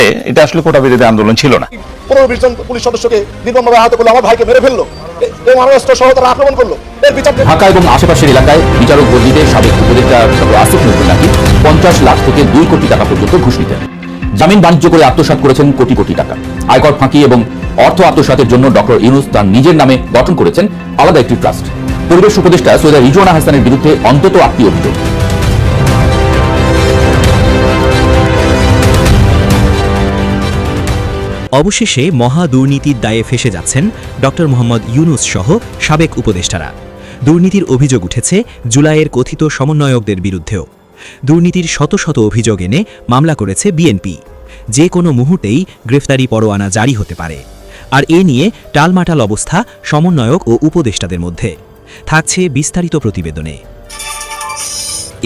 হলে এটা আসলে কোটা বিরোধী আন্দোলন ছিল না। 15-20 জন পুলিশ সদস্যকে নির্মমভাবে আহত করলো, আমার ভাইকে মেরে ফেললো এবং অস্ত্র সহ তারা আক্রমণ করলো। এর বিচার ঢাকা এবং আশেপাশের এলাকায় বিচারক বদলিতে সাবেক উপদেষ্টা ডক্টর আসিফ নজরুল নাকি 50 লাখ থেকে 2 কোটি টাকা পর্যন্ত ঘুষ নিতেন। জামিন বাণিজ্য করে আত্মসাৎ করেছেন কোটি কোটি টাকা। আয়কর ফাঁকি এবং অর্থ আত্মসাতের জন্য ডক্টর ইউনূস তার নিজের নামে গঠন করেছেন আলাদা একটি ট্রাস্ট। পরিবেশ উপদেষ্টা সৈয়দা রিজওয়ানা হাসানের বিরুদ্ধে অন্তত 8টি অভিযোগ। অবশেষে মহা দুর্নীতির দায়ে ফেঁসে যাচ্ছেন ডক্টর মোহাম্মদ ইউনূস সহ সাবেক উপদেষ্টারা। দুর্নীতির অভিযোগ উঠেছে জুলাইয়ের কথিত সমন্বয়কদের বিরুদ্ধেও। দুর্নীতির শত শত অভিযোগ এনে মামলা করেছে বিএনপি। যে কোনো মুহূর্তেই গ্রেফতারি পরোয়ানা জারি হতে পারে। আর এ নিয়ে টালমাটাল অবস্থা সমন্বয়ক ও উপদেষ্টাদের মধ্যে। থাকছে বিস্তারিত প্রতিবেদনে।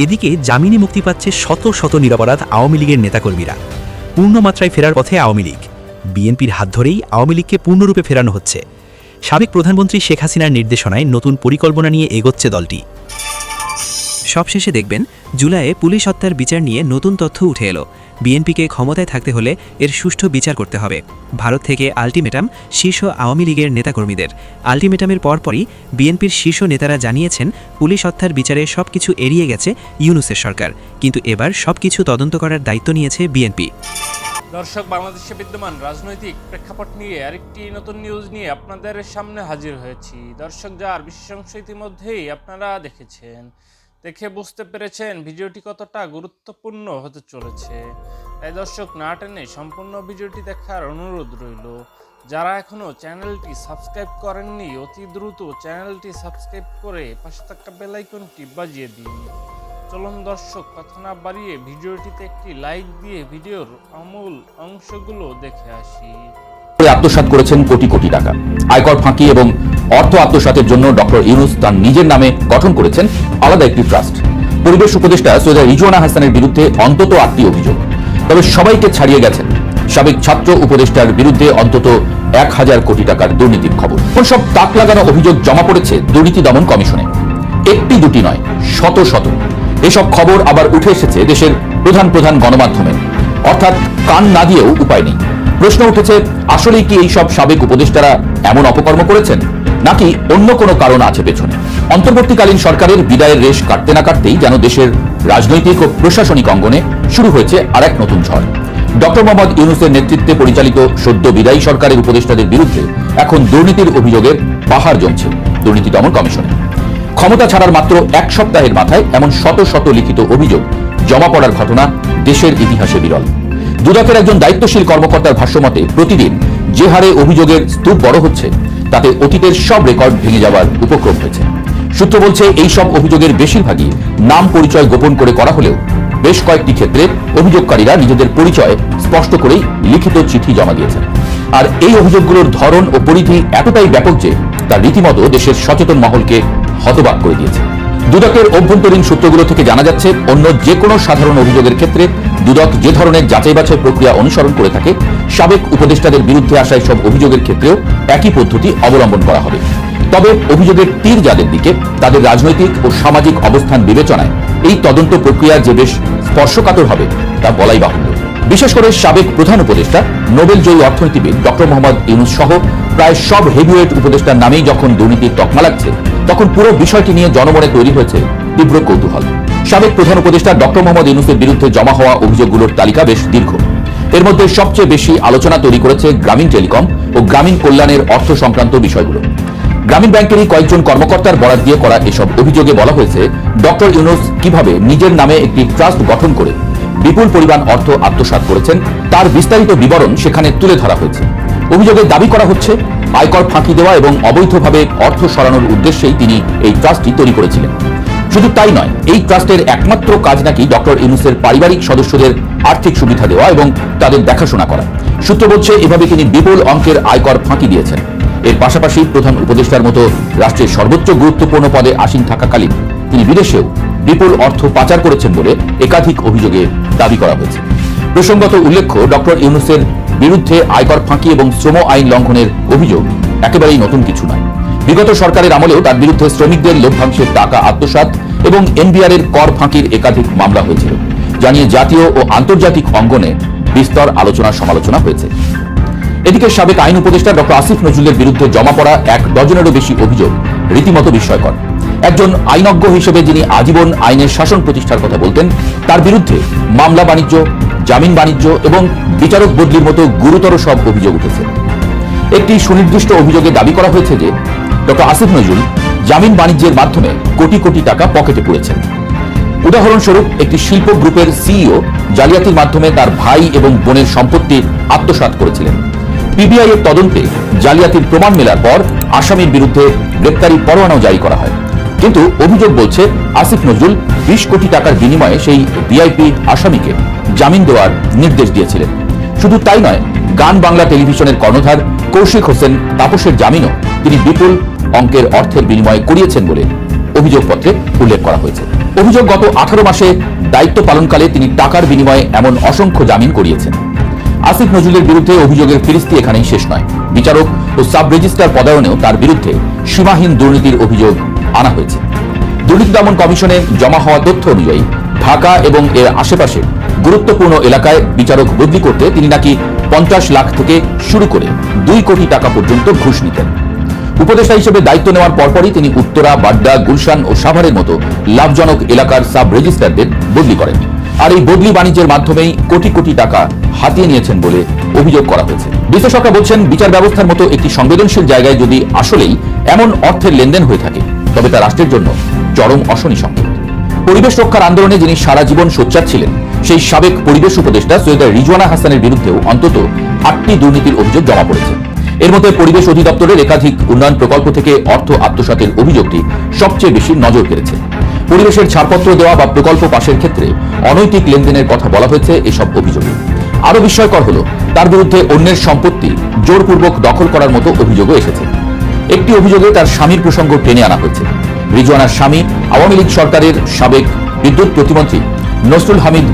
এদিকে জামিনে মুক্তি পাচ্ছে শত শত নিরপরাধ আওয়ামী লীগের নেতাকর্মীরা। পূর্ণমাত্রায় ফেরার পথে আওয়ামী লীগ। বিএনপির হাত ধরেই আওয়ামী লীগকে পূর্ণরূপে ফেরানো হচ্ছে। সাবেক প্রধানমন্ত্রী শেখ হাসিনার নির্দেশনায় নতুন পরিকল্পনা নিয়ে এগোচ্ছে দলটি। সবশেষে দেখবেন জুলাইয়ে পুলিশ হত্যার বিচার নিয়ে নতুন তথ্য উঠে এলো। বিএনপিকে ক্ষমতায় থাকতে হলে এর সুষ্ঠু বিচার করতে হবে। ভারত থেকে আলটিমেটাম শীর্ষ আওয়ামী লীগের নেতাকর্মীদের। আলটিমেটামের পরপরই বিএনপির শীর্ষ নেতারা জানিয়েছেন পুলিশ হত্যার বিচারে সবকিছু এড়িয়ে গেছে ইউনূসের সরকার, কিন্তু এবার সবকিছু তদন্ত করার দায়িত্ব নিয়েছে বিএনপি। দর্শক, বাংলাদেশে বিদ্যমান রাজনৈতিক প্রেক্ষাপট নিয়ে আরেকটি নতুন নিউজ নিয়ে আপনাদের সামনে হাজির হয়েছি। দর্শক, যার বিশেষ অংশ ইতিমধ্যেই আপনারা দেখেছেন, দেখে বুঝতে পেরেছেন ভিডিওটি কতটা গুরুত্বপূর্ণ হতে চলেছে। তাই দর্শক, না টেনে সম্পূর্ণ ভিডিওটি দেখার অনুরোধ রইল। যারা এখনও চ্যানেলটি সাবস্ক্রাইব করেননি, অতি দ্রুত চ্যানেলটি সাবস্ক্রাইব করে পাশে থাকা বেল আইকনটি বাজিয়ে দিন। চলুন দর্শক, কথা না বাড়িয়ে ভিডিওটিতে একটি লাইক দিয়ে ভিডিওর আমূল অংশগুলো দেখে আসি। আত্মসাৎ করেছেন কোটি কোটি টাকা। আয়কর ফাঁকি এবং অর্থ আত্মসাতের জন্য ডক্টর ইউনূস তার নিজের নামে গঠন করেছেন আলাদা একটি ট্রাস্ট। পরিবেশ উপদেষ্টা সৈয়দা রিজওয়ানা হাসানের বিরুদ্ধে অন্তত 8টি অভিযোগ। তবে সবাইকে ছাড়িয়ে গেছেন সাবেক ছাত্র উপদেষ্টার বিরুদ্ধে অন্তত 1000 কোটি টাকার দুর্নীতির খবর। কোন সব তাক লাগানো অভিযোগ জমা পড়েছে দুর্নীতি দমন কমিশনে। একটি দুটি নয়, শত শত। এসব খবর আবার উঠে এসেছে দেশের প্রধান প্রধান গণমাধ্যমে, অর্থাৎ কান না দিয়েও উপায় নেই। প্রশ্ন উঠেছে, আসলেই কি এই সব সাবেক উপদেষ্টারা এমন অপকর্ম করেছেন, নাকি অন্য কোনো কারণ আছে পেছনে? অন্তর্বর্তীকালীন সরকারের বিদায়ের রেশ কাটতে না কাটতেই যেন দেশের রাজনৈতিক ও প্রশাসনিক অঙ্গনে শুরু হয়েছে আরেক নতুন ঝড়। ডক্টর মোহাম্মদ ইউনূসের নেতৃত্বে পরিচালিত সদ্য বিদায়ী সরকারের উপদেষ্টাদের বিরুদ্ধে এখন দুর্নীতির অভিযোগের পাহাড় জমছে দুর্নীতি দমন কমিশনে। ক্ষমতা ছাড়ার মাত্র 1 সপ্তাহের মাথায় এমন শত শত লিখিত অভিযোগ জমা পড়ার ঘটনা দেশের ইতিহাসে বিরল। দুদকের একজন দায়িত্বশীল কর্মকর্তার ভাষ্যমতে প্রতিদিন যে হারে অভিযোগের স্তূপ বড় হচ্ছে, তাতে অতীতের সব রেকর্ড ভেঙে যাওয়ার উপক্রম হয়েছে। সূত্র বলছে, এই সব অভিযোগের বেশিরভাগই নাম পরিচয় গোপন করে করা হলেও বেশ কয়েকটি ক্ষেত্রে অভিযোগকারীরা নিজেদের পরিচয় স্পষ্ট করেই লিখিত চিঠি জমা দিয়েছেন। আর এই অভিযোগগুলোর ধরন ও পরিধি এতটাই ব্যাপক যে তা রীতিমতো দেশের সচেতন মহলকে হতবাক করে দিয়েছে। দুদকের অভ্যন্তরীণ সূত্রগুলো থেকে জানা যাচ্ছে, অন্য যে কোনো সাধারণ অভিযোগের ক্ষেত্রে দুদক যে ধরনের যাচাই বাছাই প্রক্রিয়া অনুসরণ করে থাকে, সাবেক উপদেষ্টাদের বিরুদ্ধে আসা সব অভিযোগের ক্ষেত্রেও একই পদ্ধতি অবলম্বন করা হবে। তবে অভিযোগের তীর যাদের দিকে, তাদের রাজনৈতিক ও সামাজিক অবস্থান বিবেচনায় এই তদন্ত প্রক্রিয়া যে বেশ স্পর্শকাতর হবে তা বলাই বাহুল্য। বিশেষ করে সাবেক প্রধান উপদেষ্টা নোবেলজয়ী অর্থনীতিবিদ ডক্টর মোহাম্মদ ইউনূস সহ প্রায় সব হেভিওয়েট উপদেষ্টার নামেই যখন দুর্নীতির তকমা লাগছে, তখন পুরো বিষয়টি নিয়ে জনমনে তৈরি হয়েছে তীব্র কৌতূহল। সাবেক প্রধান উপদেষ্টা ডক্টর মোহাম্মদ ইউনূসের বিরুদ্ধে জমা হওয়া অভিযোগগুলোর তালিকা বেশ দীর্ঘ। এর মধ্যে সবচেয়ে বেশি আলোচনা তৈরি করেছে গ্রামীণ টেলিকম ও গ্রামীণ কল্যাণের অর্থ সংক্রান্ত বিষয়গুলো। গ্রামীণ ব্যাংকেরই কয়েকজন কর্মকর্তার বরাত দিয়ে করা এসব অভিযোগে বলা হয়েছে, ডক্টর ইউনূস কিভাবে নিজের নামে একটি ট্রাস্ট গঠন করে বিপুল পরিমাণ অর্থ আত্মসাৎ করেছেন তার বিস্তারিত বিবরণ সেখানে তুলে ধরা হয়েছে। অভিযোগে দাবি করা হচ্ছে, আয়কর ফাঁকি দেওয়া এবং অবৈধভাবে অর্থ সরানোর উদ্দেশ্যেই তিনি এই ট্রাস্টটি তৈরি করেছিলেন। শুধু তাই নয়, এই ট্রাস্টের একমাত্র কাজ নাকি ডক্টর ইউনূসের পারিবারিক সদস্যদের আর্থিক সুবিধা দেওয়া এবং তাদের দেখাশোনা করা। সূত্র বলছে, এভাবে তিনি বিপুল অঙ্কের আয়কর ফাঁকি দিয়েছেন। এর পাশাপাশি প্রধান উপদেষ্টার মতো রাষ্ট্রের সর্বোচ্চ গুরুত্বপূর্ণ পদে আসীন থাকাকালীন তিনি বিদেশেও বিপুল অর্থ পাচার করেছেন বলে একাধিক অভিযোগে দাবি করা হয়েছে। প্রসঙ্গত উল্লেখ্য, ডক্টর ইউনূসের বিরুদ্ধে আয়কর ফাঁকি এবং শ্রম আইন লঙ্ঘনের অভিযোগ একেবারেই নতুন কিছু নয়। বিগত সরকারের আমলেও তার বিরুদ্ধে শ্রমিকদের লভ্যাংশের টাকা আত্মসাৎ এবং এনবিআর এর কর ফাঁকির একাধিক মামলা হয়েছিল, যা নিয়ে জাতীয় ও আন্তর্জাতিক অঙ্গনে বিস্তর আলোচনা সমালোচনা হয়েছে। এদিকে সাবেক আইন উপদেষ্টা ডক্টর আসিফ নজরুলের বিরুদ্ধে জমা পড়া 1 ডজনেরও বেশি অভিযোগ রীতিমতো বিস্ময়কর। একজন আইনজ্ঞ হিসেবে যিনি আজীবন আইনের শাসন প্রতিষ্ঠার কথা বলতেন, তার বিরুদ্ধে মামলা বাণিজ্য, জামিন বাণিজ্য এবং বিচারক বদলির মতো গুরুতর সব অভিযোগ উঠেছে। একটি সুনির্দিষ্ট অভিযোগে দাবি করা হয়েছে যে ডক্টর আসিফ নজরুল জামিন বাণিজ্যের মাধ্যমে কোটি কোটি টাকা পকেটে পুরেছেন। উদাহরণস্বরূপ, একটি শিল্প গ্রুপের সিইও জালিয়াতির মাধ্যমে তার ভাই এবং বোনের সম্পত্তি আত্মসাৎ করেছিলেন। পিবিআই এর তদন্তে জালিয়াতির প্রমাণ মেলার পর আসামির বিরুদ্ধে গ্রেপ্তারি পরোয়ানাও জারি করা হয়। কিন্তু অভিযোগ বলছে আসিফ নজরুল 20 কোটি টাকার বিনিময়ে সেই ভিআইপি আসামিকে জামিন দেওয়ার নির্দেশ দিয়েছিলেন। শুধু তাই নয়, গান বাংলা টেলিভিশনের কর্ণধার কৌশিক হোসেন তাপসের জামিনও তিনি বিপুল অঙ্কের অর্থের বিনিময়ে করিয়েছেন বলে অভিযোগপত্রে উল্লেখ করা হয়েছে। অভিযোগ, গত 18 মাসে দায়িত্ব পালনকালে তিনি টাকার বিনিময়ে এমন অসংখ্য জামিন করিয়েছেন। আসিফ নজরুলের বিরুদ্ধে অভিযোগের ফিরিস্তি এখানেই শেষ নয়। বিচারক ও সাব রেজিস্ট্রার পদায়নেও তার বিরুদ্ধে সীমাহীন দুর্নীতির অভিযোগ আনা হয়েছে। দুর্নীতি দমন কমিশনে জমা হওয়া তথ্য অনুযায়ী ঢাকা এবং এর আশেপাশে গুরুত্বপূর্ণ এলাকায় বিচারক বদলি করতে তিনি নাকি 50 লাখ থেকে শুরু করে 2 কোটি টাকা পর্যন্ত ঘুষ নিতেন। উপদেষ্টা হিসেবে দায়িত্ব নেওয়ার পরপরই তিনি উত্তরা, বাড্ডা, গুলশান ও সাভারের মতো লাভজনক এলাকার সাব রেজিস্ট্রারদের বদলি করেন। আর এই বদলি বাণিজ্যের মাধ্যমেই কোটি কোটি টাকা হাতিয়ে নিয়েছেন বলে অভিযোগ করা হয়েছে। বিশ্লেষকরা বলছেন, বিচার ব্যবস্থার মতো একটি সংবেদনশীল জায়গায় যদি আসলেই এমন অর্থের লেনদেন হয়ে থাকে, তবে তা রাষ্ট্রের জন্য চরম অশনি সংকেত। পরিবেশ রক্ষার আন্দোলনে যিনি সারা জীবন সোচ্চার ছিলেন, সেই সাবেক পরিবেশ উপদেষ্টা সৈয়দা রিজওয়ানা হাসানের বিরুদ্ধেও অন্তত 8টি দুর্নীতির অভিযোগ জমা পড়েছে। এর মধ্যে পরিবেশ অধিদপ্তরের একাধিক উন্নয়ন প্রকল্প থেকে অর্থ আত্মসাতের অভিযোগটি সবচেয়ে বেশি নজর কেড়েছে। পরিবেশের ছাড়পত্র দেওয়া বা প্রকল্প পাশের ক্ষেত্রে অনৈতিক লেনদেনের কথা বলা হয়েছে এসব অভিযোগে। আরো বিস্ময়কর হলো, তার বিরুদ্ধে অন্যের সম্পত্তি জোরপূর্বক দখল করার মতো অভিযোগও এসেছে। একটি অভিযোগে তার স্বামীর প্রসঙ্গ টেনে আনা হয়েছে। রিজওয়ানার স্বামী আওয়ামী লীগ সরকারের সাবেক বিদ্যুৎ প্রতিমন্ত্রী নসরুল হামিদ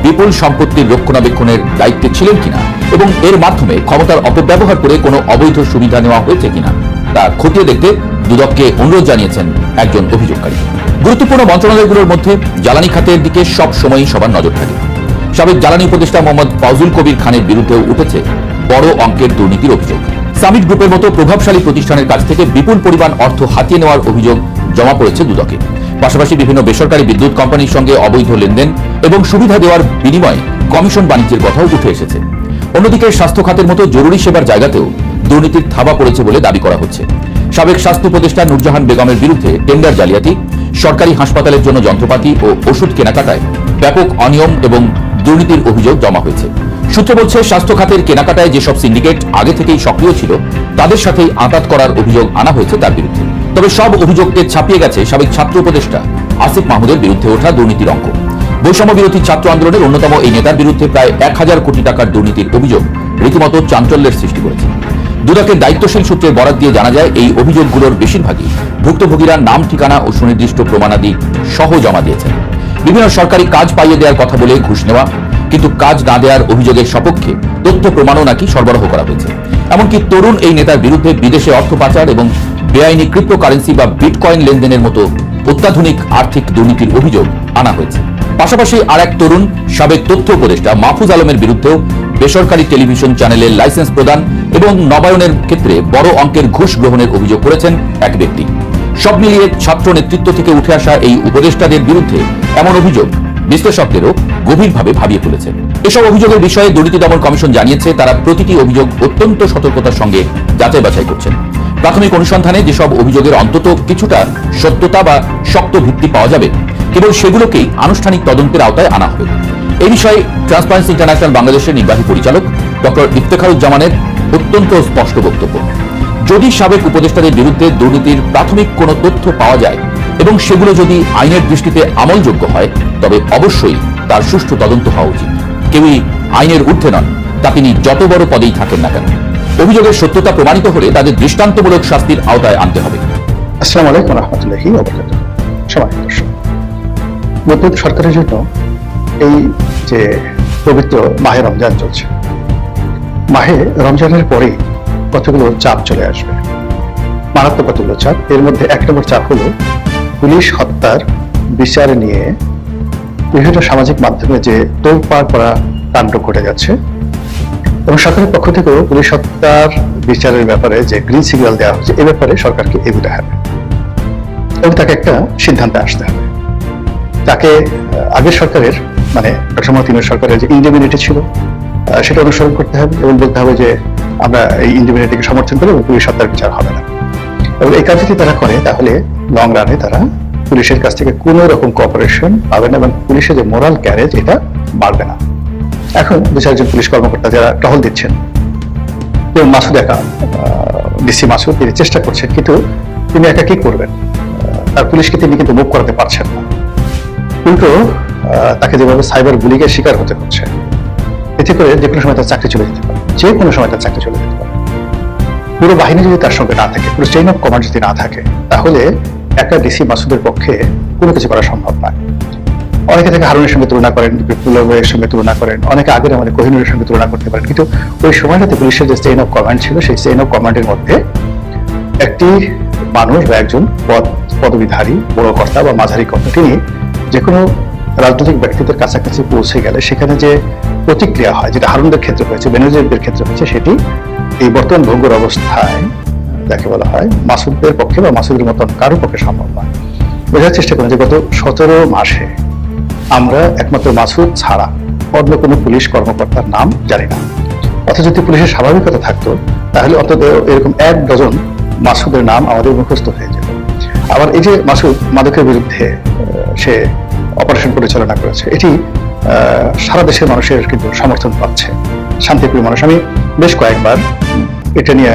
বিপুল সম্পত্তির রক্ষণাবেক্ষণের দায়িত্বে ছিলেন কিনা এবং এর মাধ্যমে ক্ষমতার অপব্যবহার করে কোনো অবৈধ সুবিধা নেওয়া হয়েছে কিনা তা খতিয়ে দেখতে দুদককে অনুরোধ জানিয়েছেন একজন অভিযোগকারী। গুরুত্বপূর্ণ মন্ত্রণালয়গুলোর মধ্যে জ্বালানি খাতের দিকে সব সময়ই সবার নজর থাকে। সাবেক জ্বালানি উপদেষ্টা মোহাম্মদ ফাউজুল কবির খানের বিরুদ্ধেও উঠেছে বড় অঙ্কের দুর্নীতির অভিযোগ। সামিট গ্রুপের মতো প্রভাবশালী প্রতিষ্ঠানের কাছ থেকে বিপুল পরিমাণ অর্থ হাতিয়ে নেওয়ার অভিযোগ জমা পড়েছে দুদকে। পাশাপাশি বিভিন্ন বেসরকারি বিদ্যুৎ কোম্পানির সঙ্গে অবৈধ লেনদেন এবং সুবিধা দেওয়ার বিনিময়ে কমিশন বাণিজ্যের কথাও উঠে এসেছে। অন্যদিকে স্বাস্থ্য খাতের মতো জরুরি সেবার জায়গাতেও দুর্নীতির থাবা পড়েছে বলে দাবি করা হচ্ছে। সাবেক স্বাস্থ্য উপদেষ্টা নূরজাহান বেগমের বিরুদ্ধে টেন্ডার জালিয়াতি, সরকারি হাসপাতালের জন্য যন্ত্রপাতি ও ওষুধ কেনাকাটায় ব্যাপক অনিয়ম এবং দুর্নীতির অভিযোগ জমা হয়েছে। সূত্র বলছে, স্বাস্থ্য খাতের কেনাকাটায় যেসব সিন্ডিকেট আগে থেকেই সক্রিয় ছিল, তাদের সাথেই আঁতাত করার অভিযোগ আনা হয়েছে তার বিরুদ্ধে। তবে সব অভিযোগকে ছাপিয়ে গেছে সাবেক ছাত্র উপদেষ্টা আসিফ মাহমুদের বিরুদ্ধে ওঠা দুর্নীতির অঙ্ক। বৈষম্য বিরোধী ছাত্র আন্দোলনের অন্যতম এই নেতার বিরুদ্ধে প্রায় 1000 কোটি টাকার দুর্নীতির অভিযোগ রীতিমতো চাঞ্চল্যের সৃষ্টি করেছে। দুদকের দায়িত্বশীল সূত্রে বরাত দিয়ে জানা যায়, এই অভিযোগগুলোর বেশিরভাগই ভুক্তভোগীরা নাম, ঠিকানা ও সুনির্দিষ্ট প্রমাণাদি সহ জমা দিয়েছেন। বিভিন্ন সরকারি কাজ পাইয়ে দেওয়ার কথা বলে ঘুষ নেওয়া, কিন্তু কাজ না দেওয়ার অভিযোগের সপক্ষে তথ্য প্রমাণও নাকি সরবরাহ করা হয়েছে। এমনকি তরুণ এই নেতার বিরুদ্ধে বিদেশে অর্থ পাচার এবং বেআইনি ক্রিপ্টোকারেন্সি বা বিটকয়েন লেনদেনের মতো অত্যাধুনিক আর্থিক দুর্নীতির অভিযোগ আনা হয়েছে। পাশাপাশি আর এক তরুণ সাবেক তথ্য উপদেষ্টা মাহফুজ আলমের বিরুদ্ধেও বেসরকারি টেলিভিশন চ্যানেলের লাইসেন্স প্রদান এবং নবায়নের ক্ষেত্রে বড় অঙ্কের ঘুষ গ্রহণের অভিযোগ করেছেন এক ব্যক্তি। সব মিলিয়ে ছাত্র নেতৃত্ব থেকে উঠে আসা এই উপদেষ্টাদের বিরুদ্ধে এমন অভিযোগ বিশ্লেষকদেরও গভীরভাবে ভাবিয়ে তুলেছে। এসব অভিযোগের বিষয়ে দুর্নীতি দমন কমিশন জানিয়েছে, তারা প্রতিটি অভিযোগ অত্যন্ত সতর্কতার সঙ্গে যাচাই বাছাই করছেন। প্রাথমিক অনুসন্ধানে যেসব অভিযোগের অন্তত কিছুটা সত্যতা বা শক্ত ভিত্তি পাওয়া যাবে, কেবল সেগুলোকেই আনুষ্ঠানিক তদন্তের আওতায় আনা হবে। এই বিষয়ে ট্রান্সপারেন্সি ইন্টারন্যাশনাল বাংলাদেশের নির্বাহী পরিচালক ডক্টর ইফতেখারুজ্জামানের অত্যন্ত স্পষ্ট বক্তব্য। যদি সাবেক উপদেষ্টাদের বিরুদ্ধে দুর্নীতির প্রাথমিক কোনো তথ্য পাওয়া যায় এবং সেগুলো যদি আইনের দৃষ্টিতে আমলযোগ্য হয়, তবে অবশ্যই তার সুষ্ঠু তদন্ত হওয়া উচিত। কেউই আইনের ঊর্ধ্বে নন, তা তিনি যত বড় পদেই থাকেন না কেন। অভিযোগের সত্যতা প্রমাণিত হলে তাদের দৃষ্টান্তমূলক শাস্তির আওতায় আনতে হবে। আসসালামু আলাইকুম রহমতুল্লাহি ওয়া বারাকাতুহু। সবাই দর্শক, নতুন সরকারের জন্য এই যে পবিত্র মাহে রমজান চলছে, মাহে রমজানের পরে কতগুলো চাপ চলে আসবে, মারাত্মক কতগুলো চাপ। এর মধ্যে এক নম্বর চাপ হলো পুলিশ হত্যার বিচার নিয়ে বিভিন্ন সামাজিক মাধ্যমে যে তোলপাড় করা কাণ্ড ঘটে যাচ্ছে এবং সরকারের পক্ষ থেকেও পুলিশ হত্যার বিচারের ব্যাপারে যে গ্রিন সিগন্যাল দেওয়া হচ্ছে এ ব্যাপারে সরকারকে এগোতে হবে এবং তাকে একটা সিদ্ধান্তে আসতে হবে। তাকে আগের সরকারের মানে ডক্টর মোহাম্মদ ইউনূস সরকারের যে ইন্ডিমিনিটি ছিল সেটা অনুসরণ করতে হবে এবং বলতে হবে যে আমরা এই ইন্ডিমিনিটিকে সমর্থন করি এবং পুলিশ হত্যার বিচার হবে না। এবং এই কাজ যদি তারা করে তাহলে লং রানে তারা পুলিশের কাছ থেকে কোনো রকম কোঅপারেশন পাবে না এবং পুলিশের যে মোরাল ক্যারেজ এটা বাড়বে না। এখন দু চারজন পুলিশ কর্মকর্তা যারা টহল দিচ্ছেন, যেমন মাসুদ একা, ডিসি মাসুদ, তিনি চেষ্টা করছেন কিন্তু তিনি একা কি করবেন? তার পুলিশকে তিনি কিন্তু মুভ করাতে পারছেন না, উল্টো তাকে যেভাবে সাইবার বুলিংয়ের শিকার হতে হচ্ছে, এতে করে যে কোনো সময় তার চাকরি চলে যেতে পারে, যে কোনো সময় তার চাকরি চলে যেতে পারে। পুরো বাহিনী যদি তার সঙ্গে না থাকে, পুরো চেইন অফ কমান্ড যদি না থাকে, তাহলে একটা ডিসি মাসুদের পক্ষে কোনো কিছু করা সম্ভব নয়। অনেকে তাকে হারুনের সঙ্গে তুলনা করেন, বিপ্লবের সঙ্গে তুলনা করেন, অনেকে আগের আমাদের কোহিনুরের সঙ্গে তুলনা করতে পারেন, কিন্তু ওই সময়টাতে পুলিশের যে চেইন অফ কমান্ড ছিল সেই চেইন অফ কমান্ডের মধ্যে একটি মানুষ বা একজন পদবিধারী বড় কর্তা বা মাঝারি কর্তা তিনি যে কোনো রাজনৈতিক ব্যক্তিদের কাছাকাছি পৌঁছে গেলে সেখানে যে প্রতিক্রিয়া হয়, যেটা হারুনদের ক্ষেত্রে হয়েছে, বেনজিরদের ক্ষেত্রে হয়েছে, সেটি এই বর্তমান ভঙ্গুর অবস্থায় যাকে বলা হয় মাসুদের পক্ষে বা মাসুদের মতন কারো পক্ষে সম্ভব নয়। বোঝার চেষ্টা করেন যে গত 17 মাসে আমরা একমাত্র মাসুদ ছাড়া অন্য কোনো পুলিশ কর্মকর্তার নাম জানি না। অথচ যদি পুলিশের স্বাভাবিকতা থাকতো তাহলে অন্তত এরকম 1 ডজন মাসুদের নাম আমাদের মুখস্থ হয়ে যেত। আবার এই যে মাসুদ মাদকের বিরুদ্ধে সে অপারেশন পরিচালনা করেছে, এটি সারা দেশের মানুষের কিন্তু সমর্থন পাচ্ছে, শান্তিপ্রিয় মানুষ। আমি বেশ কয়েকবার এটা নিয়ে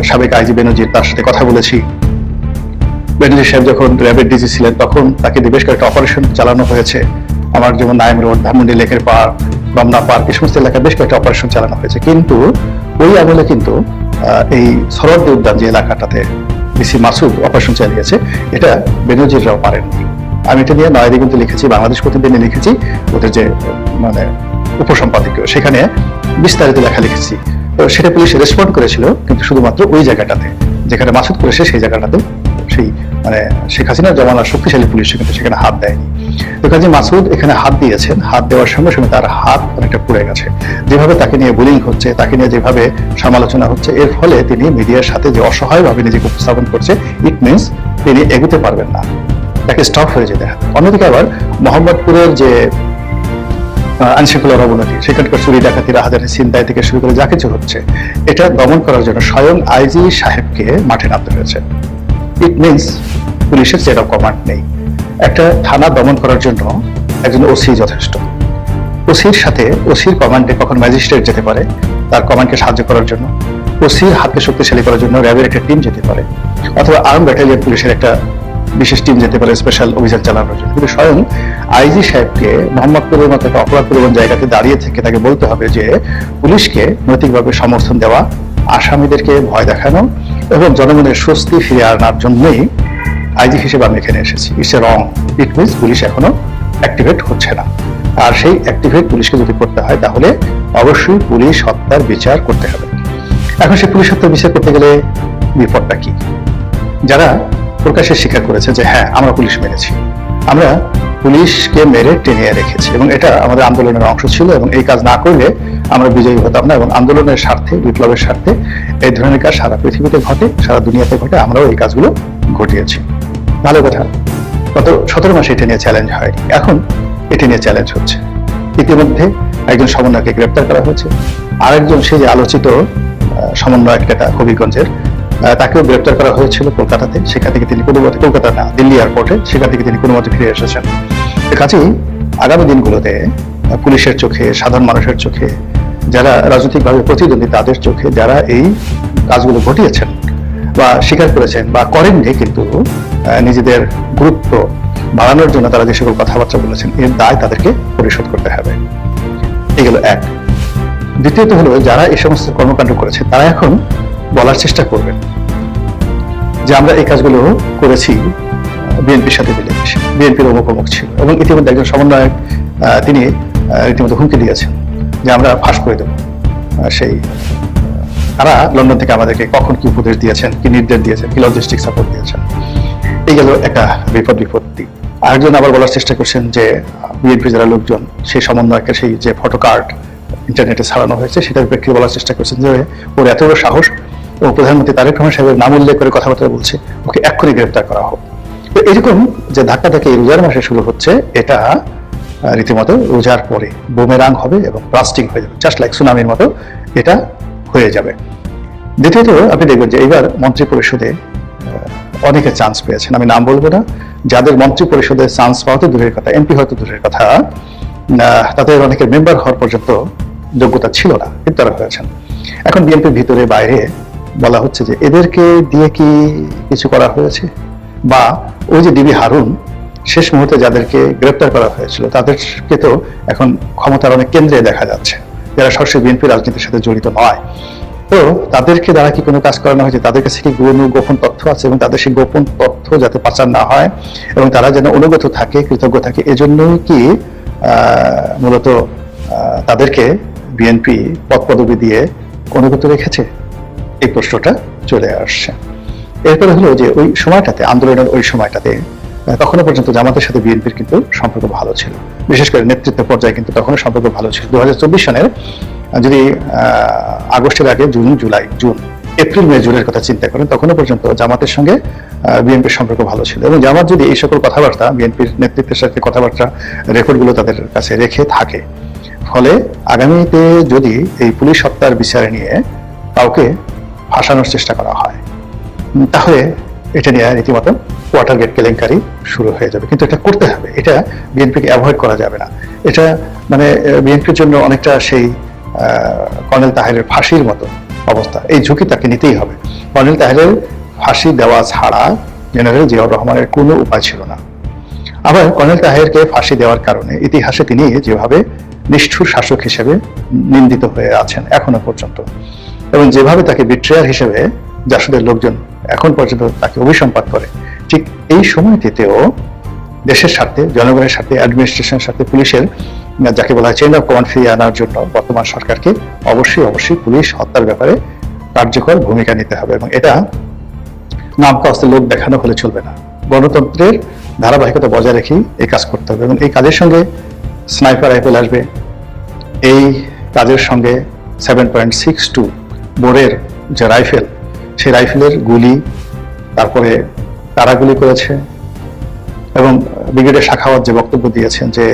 সাবেক আইজি বেনজির তার সাথে কথা বলেছি। বেনজির সাহেব যখন র্যাবের ডিজি ছিলেন তখন তাকে বেশ কয়েকটা অপারেশন চালানো হয়েছে। আমার যেমন নাইম রোড, ধানমন্ডি লেকের পার্ক, রমনা পার্ক, এই সমস্ত এলাকায় বেশ কয়েকটা অপারেশন চালানো হয়েছে। কিন্তু ওই আমলে কিন্তু এই সরোয়ার্দী উদ্যান যে এলাকাটাতে ডিসি মাসুদ অপারেশন চালিয়েছে এটা বেনজিররাও পারেননি। আমি এটা নিয়ে নয়াদিগন্তে লিখেছি, বাংলাদেশ প্রতিদিনে লিখেছি, ওদের যে মানে উপসম্পাদকীয় সেখানে বিস্তারিত লেখা লিখেছি। তো সেটা পুলিশ রেসপন্ড করেছিল, কিন্তু শুধুমাত্র ওই জায়গাটাতে যেখানে মাসুদ করেছে সেই জায়গাটাতে সেই মানে শেখ হাসিনার জমানার শক্তিশালী পুলিশ কিন্তু সেখানে হাত দেয়নি। তো কাজে মাসুদ এখানে হাত দিয়েছেন, হাত দেওয়ার সঙ্গে সঙ্গে তার হাত অনেকটা পুড়ে গেছে। যেভাবে তাকে নিয়ে বুলিং হচ্ছে, তাকে নিয়ে যেভাবে সমালোচনা হচ্ছে, এর ফলে তিনি মিডিয়ার সাথে যে অসহায়ভাবে নিজেকে উপস্থাপন করছে, ইট মিনস তিনি এগোতে পারবেন না, তাকে স্টপ হয়ে যেতে হবে। অন্যদিকে আবার মোহাম্মদপুরের যে আইনশৃঙ্খলার অবনতি, সেখানকার চুরি ডাকাতি, রাহাজানি, ছিনতাই থেকে শুরু করে যা কিছু হচ্ছে, এটা দমন করার জন্য স্বয়ং আইজি সাহেবকে মাঠে নামতে হয়েছে। ইট মিনস পুলিশের চেইন অফ কমান্ড নেই। একটা থানা দমন করার জন্য একজন ওসি যথেষ্ট। ওসির সাথে ওসির কমান্ডে কখন ম্যাজিস্ট্রেট যেতে পারে তার কমান্ডকে সাহায্য করার জন্য, ওসির হাতকে শক্তিশালী করার জন্য র্যাবের একটা টিম যেতে পারে, অথবা আর্ম ব্যাটালিয়ন পুলিশের একটা বিশেষ টিম যেতে পারে স্পেশাল অভিযান চালানোর জন্য। কিন্তু স্বয়ং আইজি সাহেবকে মোহাম্মদপুরের মতো একটা অপরাধ প্রবণ জায়গাতে দাঁড়িয়ে থেকে তাকে বলতে হবে যে পুলিশকে নৈতিকভাবে সমর্থন দেওয়া, আসামিদেরকে ভয় দেখানো এবং জনগণের স্বস্তি ফিরে আনার জন্যই আইজি হিসেবে আমি এখানে এসেছি। It's a wrong. It means police এখনো অ্যাক্টিভেট হচ্ছে না। আর সেই অ্যাক্টিভেট পুলিশকে যদি করতে হয় তাহলে অবশ্যই পুলিশ হত্যার বিচার করতে হবে। এখন সেই পুলিশ হত্যার বিচার করতে গেলে বিপদটা কি? যারা প্রকাশ্যে স্বীকার করেছে যে হ্যাঁ আমরা পুলিশ মেরেছি, আমরা পুলিশকে মেরে টেনে রেখেছি এবং এটা আমাদের আন্দোলনের অংশ ছিল এবং এই কাজ না করলে আমরা বিজয়ী হতাম না, এবং আন্দোলনের স্বার্থে, বিপ্লবের স্বার্থে এই ধরনের কাজ সারা পৃথিবীতে ঘটে, সারা দুনিয়াতে ঘটে, আমরাও এই কাজগুলো ঘটিয়েছি। ভালো কথা। গত 17 মাসে এটা নিয়ে চ্যালেঞ্জ হয়নি, এখন এটা নিয়ে চ্যালেঞ্জ হচ্ছে। ইতিমধ্যে একজন সমন্বয়কে গ্রেপ্তার করা হয়েছে, আরেকজন সেই যে আলোচিত সমন্বয়ক নেতা হবিগঞ্জের, তাকেও গ্রেপ্তার করা হয়েছিল কলকাতাতে। সেখান থেকে তিনি কোনো মতে, কলকাতা না দিল্লি এয়ারপোর্টে, সেখান থেকে তিনি কোনো মতে ফিরে এসেছেন। কাজেই আগামী দিনগুলোতে পুলিশের চোখে, সাধারণ মানুষের চোখে, যারা রাজনৈতিকভাবে প্রতিদ্বন্দ্বী তাদের চোখে যারা এই কাজগুলো ঘটিয়েছেন বা স্বীকার করেছেন বা করেননি, কিন্তু নিজেদের গুরুত্ব বাড়ানোর জন্য তারা যে সকল কথাবার্তা বলেছেন, এর দায় তাদেরকে পরিশোধ করতে হবে। এগুলো এক। দ্বিতীয়ত হলো যারা এই সমস্ত কর্মকাণ্ড করেছে তারা এখন বলার চেষ্টা করবেন যে আমরা এই কাজগুলো করেছি বিএনপির সাথে মিলেমিশে, বিএনপির অমুক ছিল, এবং ইতিমধ্যে একজন সমন্বয়ক তিনি রীতিমতো হুমকি দিয়েছেন যে আমরা ফাঁস করে দেব। সেই তারা লন্ডন থেকে আমাদেরকে কখন কি উপদেশ দিয়েছেন, কি নির্দেশ দিয়েছেন, কি লজিস্টিক সাপোর্ট দিয়েছেন। এই গেল একটা বিপত্তি। আরেকজন আবার বলার চেষ্টা করছেন যে বিএনপি যারা লোকজন সেই সমন্বয়কের সেই যে ফটো কার্ড ইন্টারনেটে ছাড়ানো হয়েছে সেটার প্রেক্ষিতে বলার চেষ্টা করছেন যে ওর এত বড় সাহস ও প্রধানমন্ত্রী তারেক রহমান সাহেবের নাম উল্লেখ করে কথাবার্তা বলছে, ওকে এক্ষুনি গ্রেফতার করা হোক। তো এরকম যে ধাক্কাটাকে রোজার মাসে শুরু হচ্ছে, এটা রীতিমতো রোজার পরে বুমেরাং হবে এবং ব্লাস্টিং হয়ে যাবে, জাস্ট লাইক সুনামির মতো এটা হয়ে যাবে। দ্বিতীয়ত আপনি দেখবেন যে এইবার মন্ত্রী পরিষদে অনেকে চান্স পেয়েছেন, আমি নাম বলবো না, যাদের মন্ত্রী পরিষদে চান্স পাওয়া তো দূরের কথা, এমপি হয়তো দূরের কথা, তাদের অনেকের মেম্বার হওয়ার পর্যন্ত যোগ্যতা ছিল না, কিন্তু তারা হয়েছেন। এখন বিএনপির ভিতরে বাইরে বলা হচ্ছে যে এদেরকে দিয়ে কি কিছু করা হয়েছে, বা ওই যে ডিবি হারুন শেষ মুহূর্তে যাদেরকে গ্রেপ্তার করা হয়েছিল তাদেরকে তো এখন ক্ষমতার অনেক কেন্দ্রে দেখা যাচ্ছে, যারা সরাসরি বিএনপি রাজনীতির সাথে জড়িত নয়। তো তাদেরকে দ্বারা কি কোনো কাজ করানো হয়েছে, তাদের কাছে কি গোপন তথ্য আছে, এবং তাদের সেই গোপন তথ্য যাতে পাচার না হয় এবং তারা যেন অনুগত থাকে, কৃতজ্ঞ থাকে, এজন্যই কি মূলত তাদেরকে বিএনপি পদ পদবি দিয়ে অনুগত রেখেছে, এই প্রশ্নটা চলে আসছে। এরপরে হলো যে ওই সময়টাতে, আন্দোলনের ওই সময়টাতে তখনো পর্যন্ত জামাতের সাথে বিএনপির কিন্তু সম্পর্ক ভালো ছিল, বিশেষ করে নেতৃত্ব পর্যায়ে কিন্তু তখনো সম্পর্ক ভালো ছিল। 2024 সনের যদি আগস্টের আগে জুন, এপ্রিল, মে, জুনের কথা চিন্তা করেন, তখনো পর্যন্ত জামাতের সঙ্গে বিএনপির সম্পর্ক ভালো ছিল। এবং জামাত যদি এই সকল কথাবার্তা, বিএনপির নেতৃত্বের সাথে কথাবার্তা রেকর্ডগুলো তাদের কাছে রেখে থাকে, ফলে আগামীতে যদি এই পুলিশ হত্যার বিচারে নিয়ে কাউকে ফাঁসানোর চেষ্টা করা হয়, তাহলে এটা নিয়ে রীতিমতো কোয়ার্টার গেট কেলেঙ্কারি শুরু হয়ে যাবে। কিন্তু এটা করতে হবে, এটা বিএনপিকে অ্যাভয়েড করা যাবে না। এটা মানে বিএনপির জন্য অনেকটা সেই কর্নেল তাহেরের ফাঁসির মতো অবস্থা, এই ঝুঁকি তাকে নিতেই হবে। কর্নেল তাহেরের ফাঁসি দেওয়া ছাড়া জেনারেল জিয়াউর রহমানের কোনো উপায় ছিল না। আবার কর্নেল তাহেরকে ফাঁসি দেওয়ার কারণে ইতিহাসে তিনি যেভাবে নিষ্ঠুর শাসক হিসেবে নিন্দিত হয়ে আছেন এখনো পর্যন্ত, এবং যেভাবে তাকে বিট্রেয়ার হিসেবে জাসদের লোকজন এখন পর্যন্ত তাকে অভিসম্পাত করে, ঠিক এই সময়টিতেও দেশের স্বার্থে, জনগণের স্বার্থে, অ্যাডমিনিস্ট্রেশনের স্বার্থে, পুলিশের যাকে বলা হয় চেইন অফ কমান্ড ফিরিয়ে আনার জন্য বর্তমান সরকারকে অবশ্যই পুলিশ হত্যার ব্যাপারে কার্যকর ভূমিকা নিতে হবে। এবং এটা নামকাস্তে লোক দেখানো হলে চলবে না, গণতন্ত্রের ধারাবাহিকতা বজায় রেখেই এই কাজ করতে হবে। এবং এই কাজের সঙ্গে স্নাইপার রাইফেল আসবে, এই কাজের সঙ্গে 7.62 বোরের যে রাইফেল, সেই রাইফেলের গুলি, তারপরে তারা গুলি করেছে। এবং ব্রিগেডিয়ার সাখাওয়াত যে বক্তব্য দিয়েছেন যে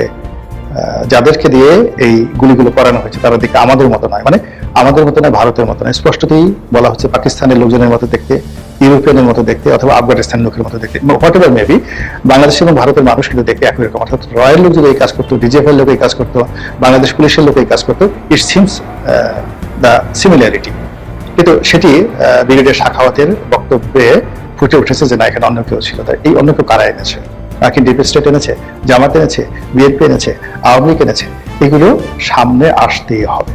যাদেরকে দিয়ে এই গুলিগুলো করানো হয়েছে তারা দেখে আমাদের মতো নয়, মানে আমাদের মতো নয়, ভারতের মতো নয়, স্পষ্টতই বলা হচ্ছে পাকিস্তানের লোকজনের মতো দেখতে, ইউরোপিয়ানের মতো দেখতে, অথবা আফগানিস্তানের লোকের মতো দেখতে, হোয়াট এভার মেবি, বাংলাদেশ এবং ভারতের মানুষ কিন্তু দেখতে একই রকম। অর্থাৎ রয়্যাল লোক যদি এই কাজ করতো, ডিজিএফআই লোক এই কাজ করতো, বাংলাদেশ পুলিশের লোক এই কাজ করতো, ইট সিমস দ্য সিমিলারিটি। কিন্তু সেটি ব্রিগেডিয়ার সাখাওয়াতের বক্তব্যে ফুটে উঠেছে যে না, এখানে অন্য কেউ ছিল। তাই এই অন্য কেউ কারা এনেছে, নাকি ডিপ স্টেট এনেছে, জামাত এনেছে, বিএনপি এনেছে, আওয়ামী লীগ এনেছে, এগুলো সামনে আসতেই হবে।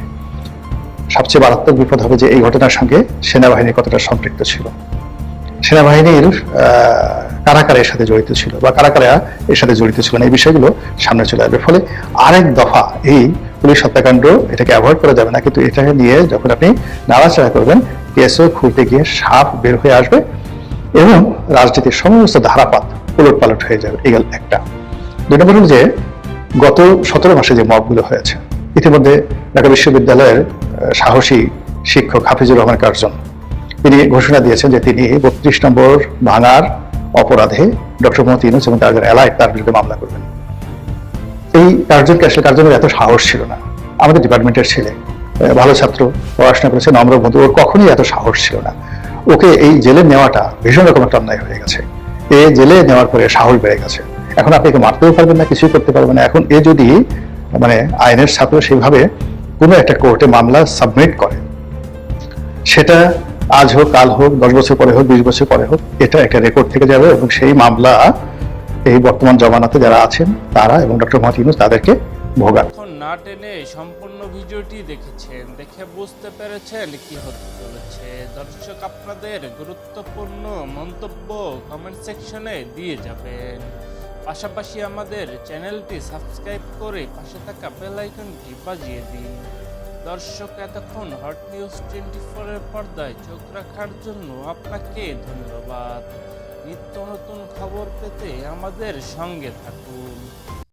সবচেয়ে মারাত্মক বিপদ হবে যে এই ঘটনার সঙ্গে সেনাবাহিনী কতটা সম্পৃক্ত ছিল, সেনাবাহিনীর কারা কারা এর সাথে জড়িত ছিল, বা কারা কারা এর সাথে জড়িত ছিল না, এই বিষয়গুলো সামনে চলে আসবে। ফলে আরেক দফা এই পুলিশ হত্যাকাণ্ড, এটাকে অ্যাভয়েড করা যাবে না, কিন্তু এটাকে নিয়ে যখন আপনি নাড়াচাড়া করবেন, কেসও খুলতে গিয়ে সাপ বের হয়ে আসবে এবং রাজনীতির সমস্ত ধারাপাত উলট পালট হয়ে যাবে। এই গেল একটা। 2 নম্বর হল যে গত 17 মাসে যে মবগুলো হয়েছে, ইতিমধ্যে ঢাকা বিশ্ববিদ্যালয়ের সাহসী শিক্ষক হাফিজুর রহমান কার্জন তিনি ঘোষণা দিয়েছেন যে তিনি 32 নম্বর ভাঙার অপরাধে ডক্টর মোহাম্মদ ইউনূস এবং তার যারা এলাইট তার বিরুদ্ধে মামলা করবেন। এই কার্জনকে আসলে কার্জনের এত সাহস ছিল না, আমাদের ডিপার্টমেন্টের ছেলে, ভালো ছাত্র, পড়াশোনা করেছে, নম্র বন্ধু, ওর কখনোই এত সাহস ছিল না। ওকে এই জেলে নেওয়াটা ভীষণ রকম একটা অন্যায় হয়ে গেছে। এ জেলে নেওয়ার পরে সাহস বেড়ে গেছে, এখন আপনি একে মারতেও পারবেন না, কিছুই করতে পারবেন না। এখন এ যদি মানে আইনের ছাত্র সেইভাবে কোনো একটা কোর্টে মামলা সাবমিট করে, সেটা আজ হোক, কাল হোক, 10 বছর পরে হোক, 20 বছর পরে হোক, এটা একটা রেকর্ড থেকে যাবে এবং সেই মামলা এই বর্তমান জমানাতে যারা আছেন তারা এবং ডক্টর মোহাম্মদ ইউনূস তাদেরকে ভোগান। এখন না টেনে সম্পূর্ণ ভিডিওটি দেখেছেন, দেখে বুঝতে পেরেছেন কি হতে চলেছে। দর্শক, আপনাদের গুরুত্বপূর্ণ মন্তব্য কমেন্ট সেকশনে দিয়ে যাবেন। পাশাপাশি আমাদের চ্যানেলটি সাবস্ক্রাইব করে পাশে থাকা বেল আইকনটি বাজিয়ে দিন। দর্শক, এতক্ষণ হট নিউজ 24 এর পর্দায় চোখ রাখার জন্য আপনাকে ধন্যবাদ। নিত্য নতুন খবর পেতে আমাদের সঙ্গে থাকুন।